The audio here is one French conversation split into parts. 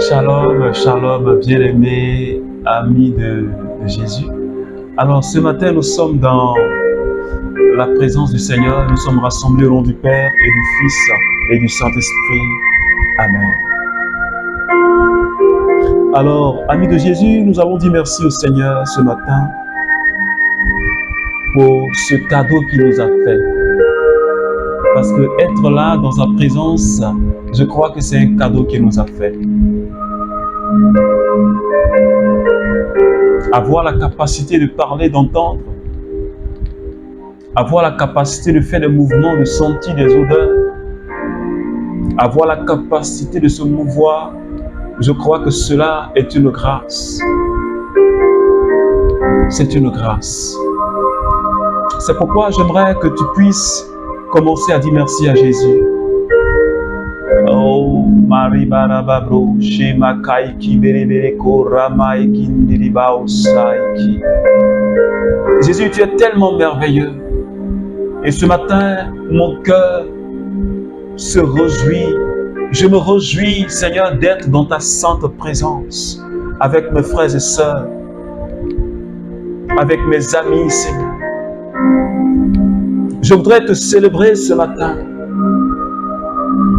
Shalom, shalom, bien-aimés, amis de Jésus. Alors, ce matin, nous sommes dans la présence du Seigneur. Nous sommes rassemblés au nom du Père et du Fils et du Saint-Esprit. Amen. Alors, amis de Jésus, nous avons dit merci au Seigneur ce matin pour ce cadeau qu'il nous a fait. Parce que être là dans sa présence, je crois que c'est un cadeau qu'il nous a fait. Avoir la capacité de parler, d'entendre, avoir la capacité de faire des mouvements, de sentir des odeurs, avoir la capacité de se mouvoir, je crois que cela est une grâce. C'est une grâce. C'est pourquoi j'aimerais que tu puisses commencer à dire merci à Jésus. Oh, Marie Barababro, Shema Kaiki, Berebereko, Ramaiki, Niribao, Saiki. Jésus, tu es tellement merveilleux. Et ce matin, mon cœur se réjouit. Je me réjouis, Seigneur, d'être dans ta sainte présence, avec mes frères et sœurs, avec mes amis, Seigneur. Je voudrais te célébrer ce matin,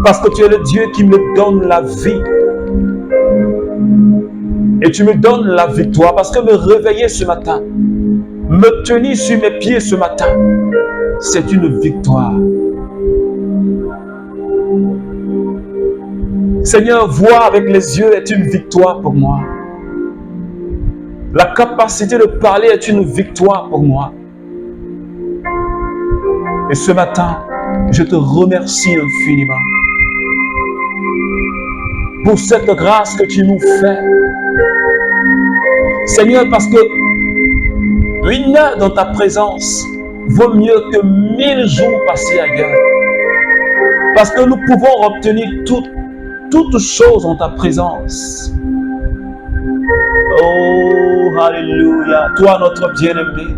parce que tu es le Dieu qui me donne la vie. Et tu me donnes la victoire, parce que me réveiller ce matin, me tenir sur mes pieds ce matin, c'est une victoire. Seigneur, voir avec les yeux est une victoire pour moi. La capacité de parler est une victoire pour moi. Et ce matin, je te remercie infiniment pour cette grâce que tu nous fais. Seigneur, parce que une heure dans ta présence vaut mieux que 1000 jours passés ailleurs. Parce que nous pouvons obtenir toutes choses en ta présence. Oh, alléluia. Toi, notre bien-aimé,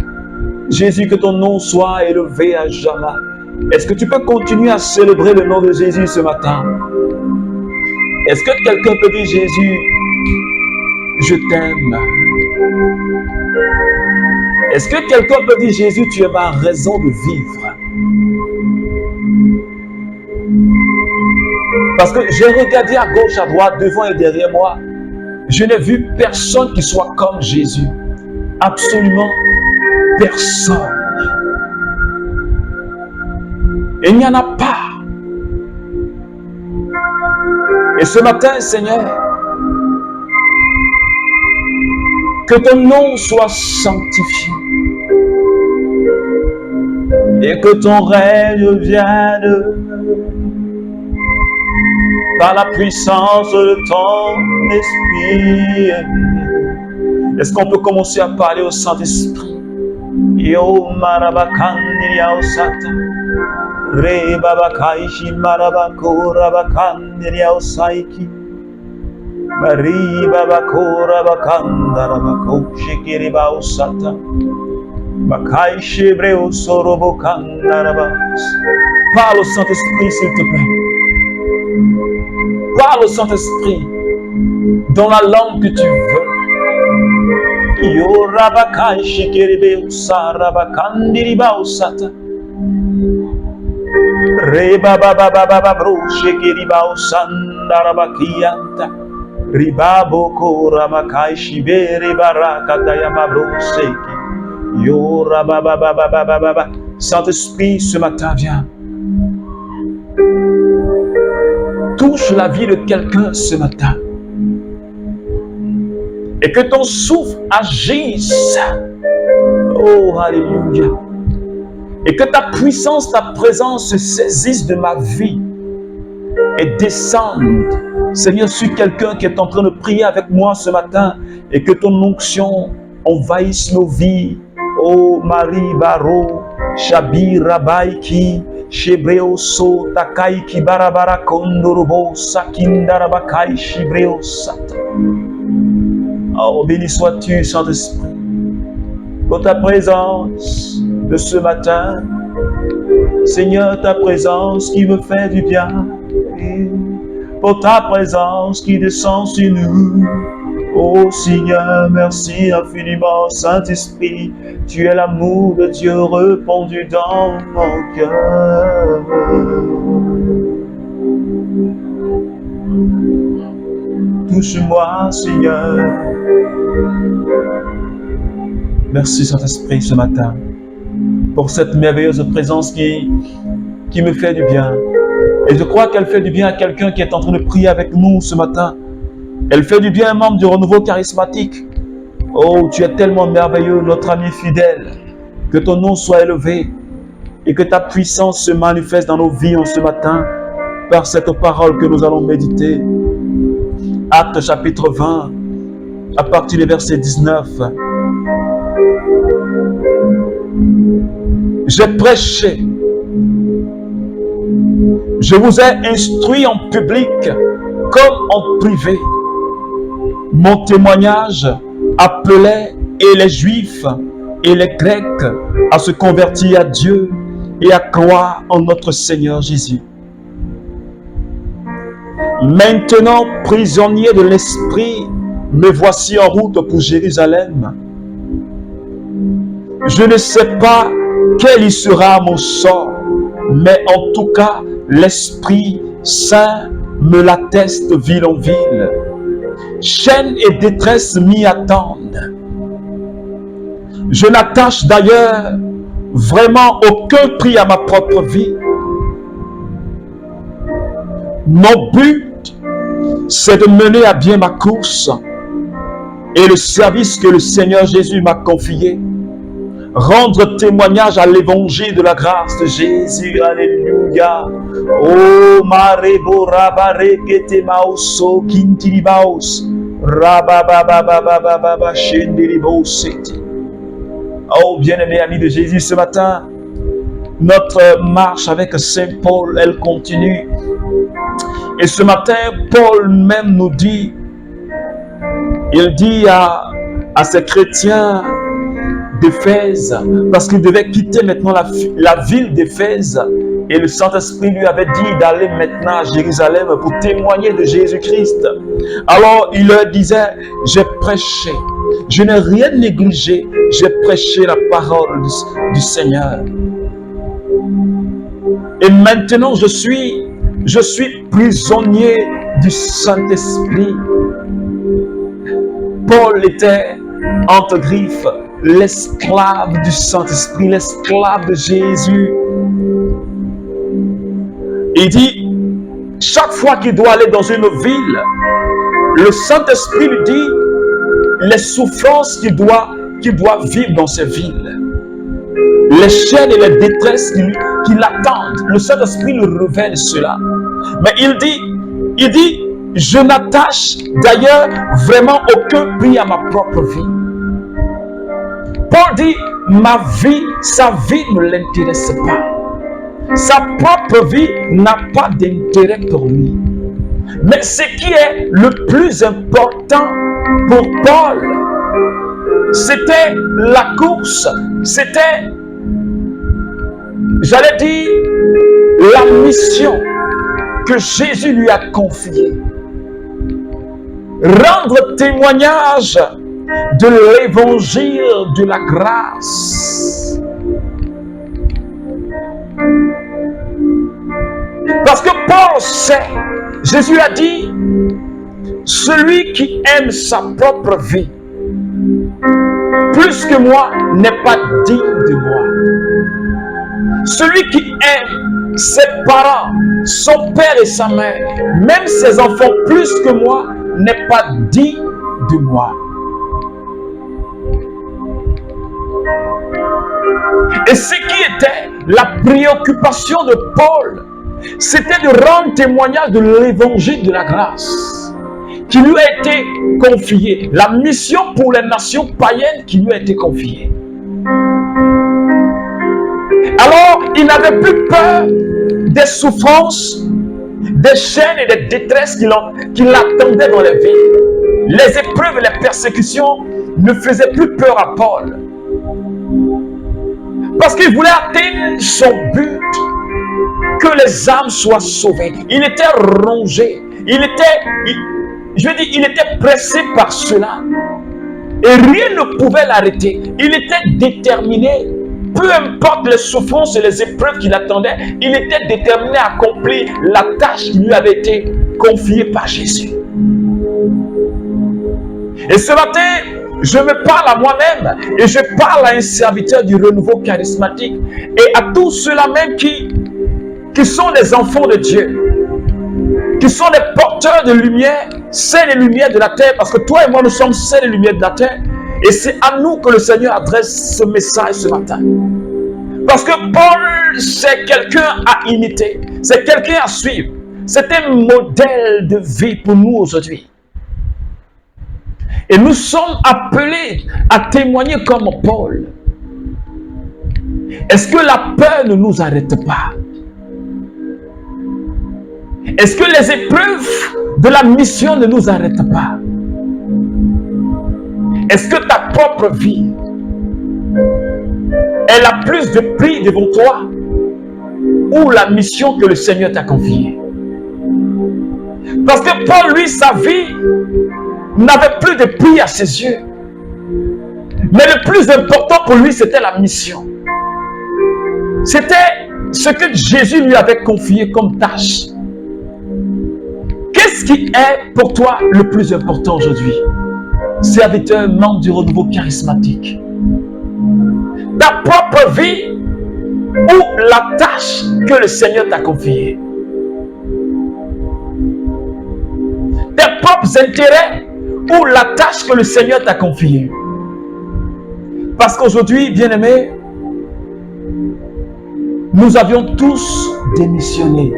Jésus, que ton nom soit élevé à jamais. Est-ce que tu peux continuer à célébrer le nom de Jésus ce matin? Est-ce que quelqu'un peut dire, Jésus, je t'aime? Est-ce que quelqu'un peut dire, Jésus, tu es ma raison de vivre? Parce que j'ai regardé à gauche, à droite, devant et derrière moi. Je n'ai vu personne qui soit comme Jésus. Absolument personne. Il n'y en a pas. Et ce matin, Seigneur, que ton nom soit sanctifié et que ton règne vienne par la puissance de ton esprit. Est-ce qu'on peut commencer à parler au Saint-Esprit? Yo marabakandi yaosata re babakaishi marabako rabakandi yaosaiki mari babako rabakanda rabako shikiri baosata bakaishi breo sorobokanda rabas. Parle au Saint-Esprit, s'il te plaît. Parle au Saint-Esprit dans la langue que tu veux. Yo rabakai shikiribe usarabakandiri bausata. Reba baba baba bro shikiriba usandarabakiyanta. Ribabo koramakai shibere barakata yamabro seki. Yo rababa baba baba baba. Saint-Esprit, ce matin, viens. Touche la vie de quelqu'un ce matin. Et que ton souffle agisse. Oh, alléluia. Et que ta puissance, ta présence se saisisse de ma vie et descende, Seigneur, sur quelqu'un qui est en train de prier avec moi ce matin. Et que ton onction envahisse nos vies. Oh, Marie Baro, Shabi Rabaiki, Shebreo So, Takaiki Barabara Kondorobo, Sakindarabakai, Shibreo Sata. Oh, béni sois-tu, Saint-Esprit, pour ta présence de ce matin. Seigneur, ta présence qui me fait du bien. pour ta présence qui descend sur nous. Oh Seigneur, merci infiniment, Saint-Esprit, tu es l'amour de Dieu répandu dans mon cœur. Touche-moi, Seigneur. Merci, Saint-Esprit, ce matin, pour cette merveilleuse présence qui me fait du bien. Et je crois qu'elle fait du bien à quelqu'un qui est en train de prier avec nous ce matin. Elle fait du bien à un membre du renouveau charismatique. Oh, tu es tellement merveilleux, notre ami fidèle. Que ton nom soit élevé et que ta puissance se manifeste dans nos vies en ce matin par cette parole que nous allons méditer. Actes chapitre 20, à partir du verset 19. J'ai prêché. Je vous ai instruit en public comme en privé. Mon témoignage appelait et les Juifs et les Grecs à se convertir à Dieu et à croire en notre Seigneur Jésus. Maintenant, prisonnier de l'Esprit, me voici en route pour Jérusalem. Je ne sais pas quel y sera mon sort, mais en tout cas, l'Esprit Saint me l'atteste ville en ville. Chaîne et détresse m'y attendent. Je n'attache d'ailleurs vraiment aucun prix à ma propre vie. Mon but, c'est de mener à bien ma course et le service que le Seigneur Jésus m'a confié. Rendre témoignage à l'évangile de la grâce de Jésus. Alléluia. Oh, marebo rabare kete maoso kintiribaos. Rababababababa shendiriboseti. Oh, bien-aimé ami de Jésus, ce matin, notre marche avec Saint Paul, elle continue. Et ce matin, Paul même nous dit, il dit à ces chrétiens d'Éphèse, parce qu'il devait quitter maintenant la ville d'Éphèse, et le Saint-Esprit lui avait dit d'aller maintenant à Jérusalem pour témoigner de Jésus-Christ. Alors il leur disait, j'ai prêché, je n'ai rien négligé, j'ai prêché la parole du Seigneur. Et maintenant je suis prisonnier du Saint-Esprit. Paul était entre griffes l'esclave du Saint-Esprit, l'esclave de Jésus. Il dit, chaque fois qu'il doit aller dans une ville, le Saint-Esprit lui dit les souffrances qu'il doit vivre dans ces villes, les chaînes et les détresses qui l'attendent. Le Saint-Esprit lui révèle cela. Mais il dit, je n'attache d'ailleurs vraiment aucun prix à ma propre vie. Paul dit, ma vie, sa vie ne l'intéresse pas. Sa propre vie n'a pas d'intérêt pour lui. Mais ce qui est le plus important pour Paul, c'était la course, c'était, j'allais dire, la mission que Jésus lui a confiée. Rendre témoignage de l'évangile de la grâce. Parce que Paul sait, Jésus a dit, celui qui aime sa propre vie plus que moi n'est pas digne de moi. Celui qui aime ses parents, son père et sa mère, même ses enfants plus que moi, n'est pas digne de moi. Et ce qui était la préoccupation de Paul, c'était de rendre témoignage de l'évangile de la grâce qui lui a été confié, la mission pour les nations païennes qui lui a été confiée. Alors, il n'avait plus peur des souffrances, des chaînes et des détresses qui l'attendaient dans les villes. Les épreuves et les persécutions ne faisaient plus peur à Paul. Parce qu'il voulait atteindre son but, que les âmes soient sauvées. Il était rongé, il était pressé par cela. Et rien ne pouvait l'arrêter. Il était déterminé. Peu importe les souffrances et les épreuves qui l'attendaient, il était déterminé à accomplir la tâche qui lui avait été confiée par Jésus. Et ce matin, je me parle à moi-même et je parle à un serviteur du renouveau charismatique et à tous ceux-là même qui sont des enfants de Dieu, qui sont des porteurs de lumière, sel et lumière de la terre, parce que toi et moi nous sommes sel et lumière de la terre, et c'est à nous que le Seigneur adresse ce message ce matin. Parce que Paul, c'est quelqu'un à imiter, c'est quelqu'un à suivre, c'est un modèle de vie pour nous aujourd'hui. Et nous sommes appelés à témoigner comme Paul. Est-ce que la peur ne nous arrête pas? Est-ce que les épreuves de la mission ne nous arrêtent pas? Est-ce que ta propre vie, elle a plus de prix devant toi ou la mission que le Seigneur t'a confiée? Parce que Paul, lui, sa vie n'avait plus de prix à ses yeux. Mais le plus important pour lui, c'était la mission. C'était ce que Jésus lui avait confié comme tâche. Qu'est-ce qui est pour toi le plus important aujourd'hui? Serviteur, membre du renouveau charismatique. Ta propre vie ou la tâche que le Seigneur t'a confiée? Tes propres intérêts ou la tâche que le Seigneur t'a confiée? Parce qu'aujourd'hui, bien-aimés, nous avions tous démissionné.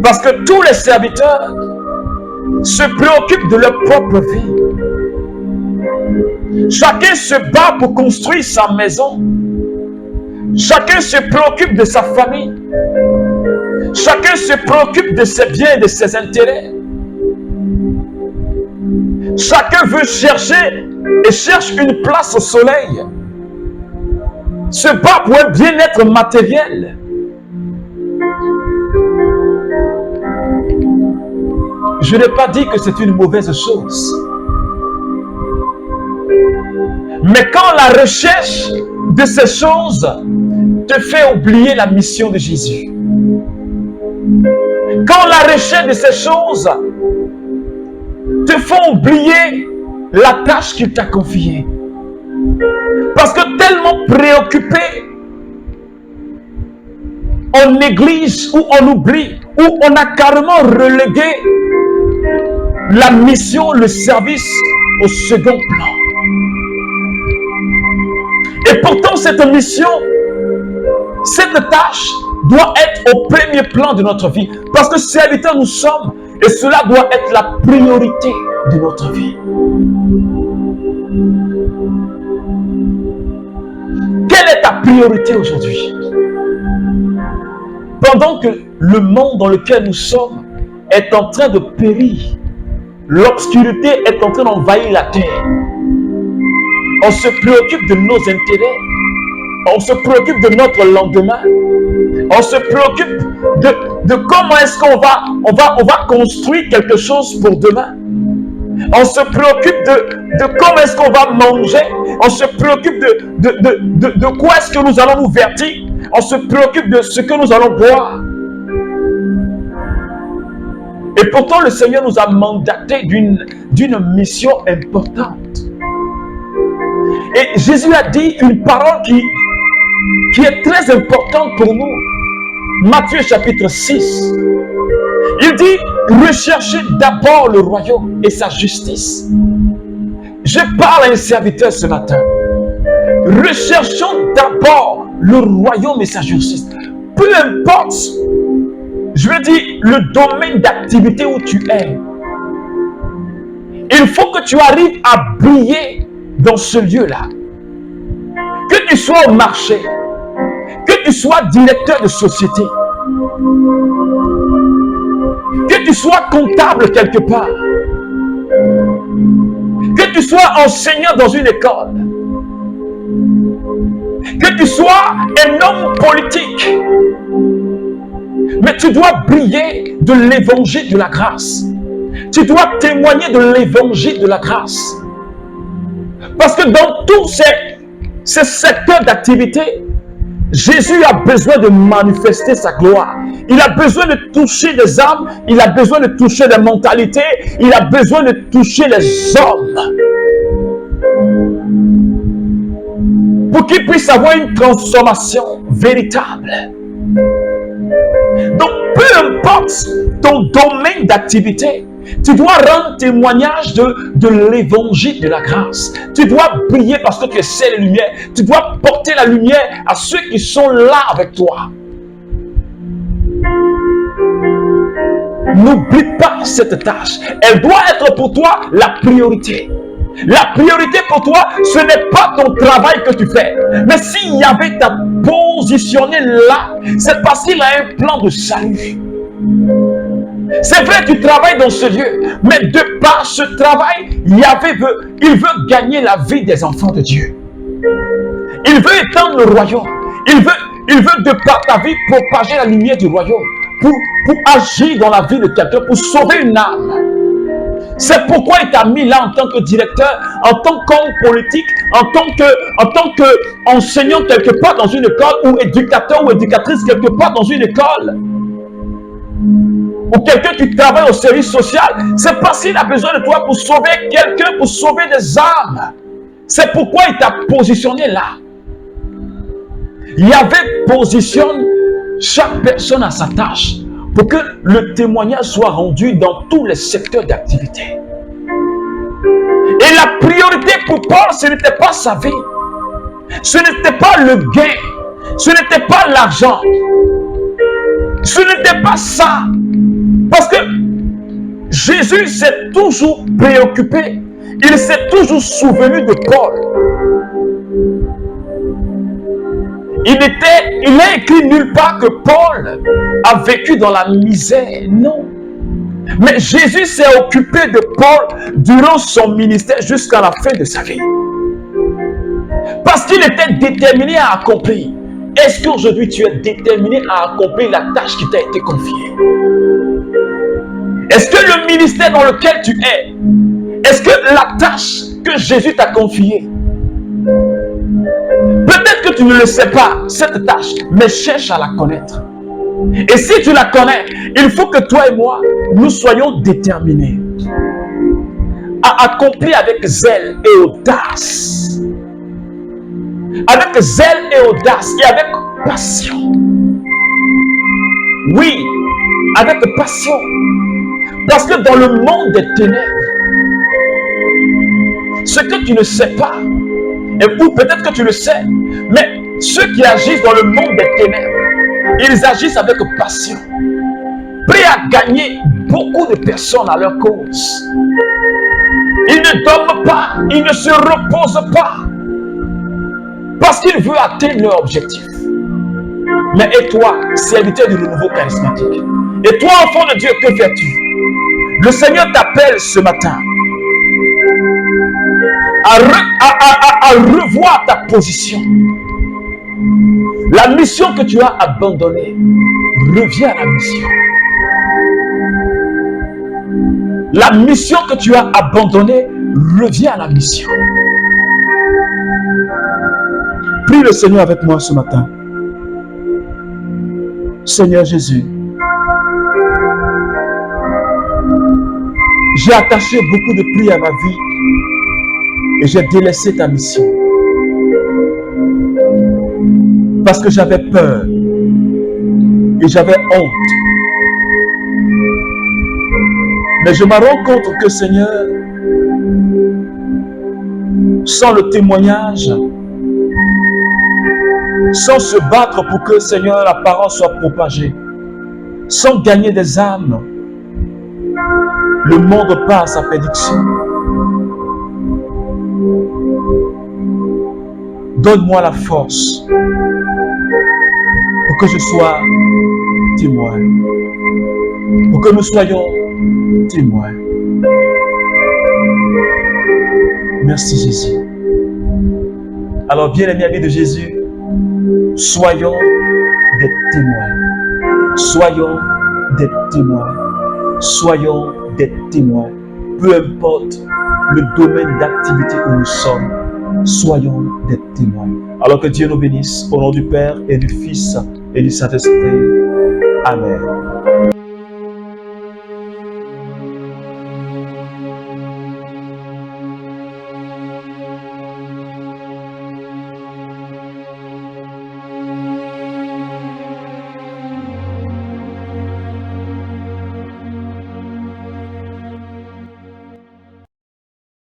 Parce que tous les serviteurs se préoccupent de leur propre vie. Chacun se bat pour construire sa maison. Chacun se préoccupe de sa famille. Chacun se préoccupe de ses biens et de ses intérêts. Chacun veut chercher et cherche une place au soleil. Se bat pour un bien-être matériel. Je n'ai pas dit que c'est une mauvaise chose. Mais quand la recherche de ces choses te fait oublier la mission de Jésus, quand la recherche de ces choses te fait oublier la tâche qu'il t'a confiée, parce que tellement préoccupé, on néglige ou on oublie ou on a carrément relégué la mission, le service au second plan. Et pourtant cette mission, cette tâche doit être au premier plan de notre vie. Parce que serviteurs nous sommes et cela doit être la priorité de notre vie. Quelle est ta priorité aujourd'hui? Pendant que le monde dans lequel nous sommes est en train de périr, l'obscurité est en train d'envahir la terre, on se préoccupe de nos intérêts, on se préoccupe de notre lendemain, on se préoccupe de comment est-ce qu'on va construire quelque chose pour demain. On se préoccupe de comment est-ce qu'on va manger. On se préoccupe de quoi est-ce que nous allons nous vertir. On se préoccupe de ce que nous allons boire. Et pourtant, le Seigneur nous a mandaté d'une mission importante. Et Jésus a dit une parole qui est très importante pour nous. Matthieu chapitre 6. Il dit, recherchez d'abord le royaume et sa justice. Je parle à un serviteur ce matin. Recherchons d'abord le royaume et sa justice. Peu importe, je veux dire, le domaine d'activité où tu es. Il faut que tu arrives à briller dans ce lieu-là. Que tu sois au marché, que tu sois directeur de société, que tu sois comptable quelque part, que tu sois enseignant dans une école, que tu sois un homme politique, Mais tu dois briller de l'évangile de la grâce. Tu dois témoigner de l'évangile de la grâce. Parce que dans tous ces secteurs d'activité, Jésus a besoin de manifester sa gloire. Il a besoin de toucher des âmes, il a besoin de toucher des mentalités, il a besoin de toucher les hommes. Pour qu'ils puissent avoir une transformation véritable. Donc, peu importe ton domaine d'activité, tu dois rendre témoignage de l'évangile de la grâce. Tu dois briller parce que tu es ciel et lumière. Tu dois porter la lumière à ceux qui sont là avec toi. N'oublie pas cette tâche. Elle doit être pour toi la priorité. La priorité pour toi, ce n'est pas ton travail que tu fais. Mais s'il y avait ta positionné là, c'est parce qu'il a un plan de salut. C'est vrai, tu travailles dans ce lieu, mais de par ce travail, il veut gagner la vie des enfants de Dieu. Il veut étendre le royaume. Il veut de par ta vie propager la lumière du royaume pour agir dans la vie de quelqu'un, pour sauver une âme. C'est pourquoi il t'a mis là en tant que directeur, en tant qu'homme politique, en tant qu'enseignant quelque part dans une école, ou éducateur ou éducatrice quelque part dans une école. Ou quelqu'un qui travaille au service social, c'est parce qu'il a besoin de toi pour sauver quelqu'un, pour sauver des âmes. C'est pourquoi il t'a positionné là. Yahvé positionne chaque personne à sa tâche pour que le témoignage soit rendu dans tous les secteurs d'activité. Et la priorité pour Paul, ce n'était pas sa vie. Ce n'était pas le gain. Ce n'était pas l'argent. Ce n'était pas ça. Parce que Jésus s'est toujours préoccupé. Il s'est toujours souvenu de Paul. Il est écrit nulle part que Paul a vécu dans la misère. Non. Mais Jésus s'est occupé de Paul durant son ministère jusqu'à la fin de sa vie. Parce qu'il était déterminé à accomplir. Est-ce qu'aujourd'hui tu es déterminé à accomplir la tâche qui t'a été confiée? Est-ce que le ministère dans lequel tu es, est-ce que la tâche que Jésus t'a confiée, peut-être que tu ne le sais pas, cette tâche, mais cherche à la connaître. Et si tu la connais, il faut que toi et moi, nous soyons déterminés à accomplir avec zèle et audace. Avec zèle et audace et avec passion. Oui, avec passion. Parce que dans le monde des ténèbres, ce que tu ne sais pas, ou peut-être que tu le sais, mais ceux qui agissent dans le monde des ténèbres, ils agissent avec passion, prêts à gagner beaucoup de personnes à leur cause. Ils ne dorment pas, ils ne se reposent pas, parce qu'ils veulent atteindre leur objectif. Mais et toi, serviteur du renouveau charismatique, et toi, enfant de Dieu, que fais-tu? Le Seigneur t'appelle ce matin à revoir ta position. La mission que tu as abandonnée, reviens à la mission. La mission que tu as abandonnée, reviens à la mission. Prie le Seigneur avec moi ce matin. Seigneur Jésus, j'ai attaché beaucoup de prix à ma vie et j'ai délaissé ta mission. Parce que j'avais peur et j'avais honte. Mais je me rends compte que Seigneur, sans le témoignage, sans se battre pour que Seigneur la parole soit propagée, sans gagner des âmes, le monde part à sa perdition. Donne-moi la force pour que je sois témoin, pour que nous soyons témoins. Merci Jésus. Alors bien-aimés amis de Jésus, soyons des témoins. Soyons des témoins. Soyons des témoins. Peu importe le domaine d'activité où nous sommes, soyons des témoins. Alors que Dieu nous bénisse, au nom du Père et du Fils et du Saint-Esprit. Amen.